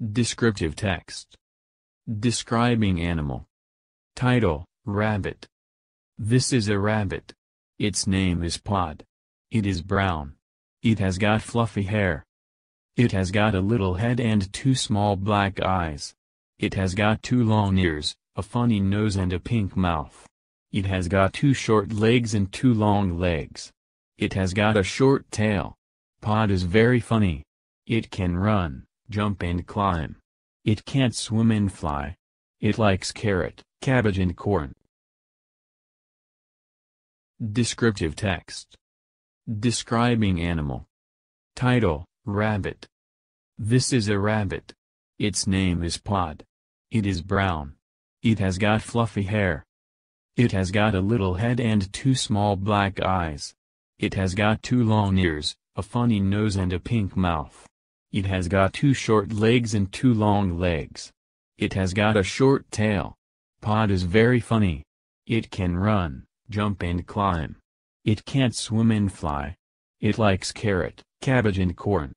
Descriptive text. Describing animal. Title: Rabbit. This is a rabbit. Its name is Pod. It is brown. It has got fluffy hair. It has got a little head and two small black eyes. It has got two long ears, a funny nose and a pink mouth. It has got two short legs and two long legs. It has got a short tail. Pod is very funny. It can run, jump and climb. It can't swim and fly. It likes carrot, cabbage and corn. Descriptive text. Describing animal. Title: Rabbit. This is a rabbit. Its name is Pod. It is brown. It has got fluffy hair. It has got a little head and two small black eyes. It has got two long ears, a funny nose and a pink mouth. It has got two short legs and two long legs. It has got a short tail. Pod is very funny. It can run, jump and climb. It can't swim and fly. It likes carrot, cabbage and corn.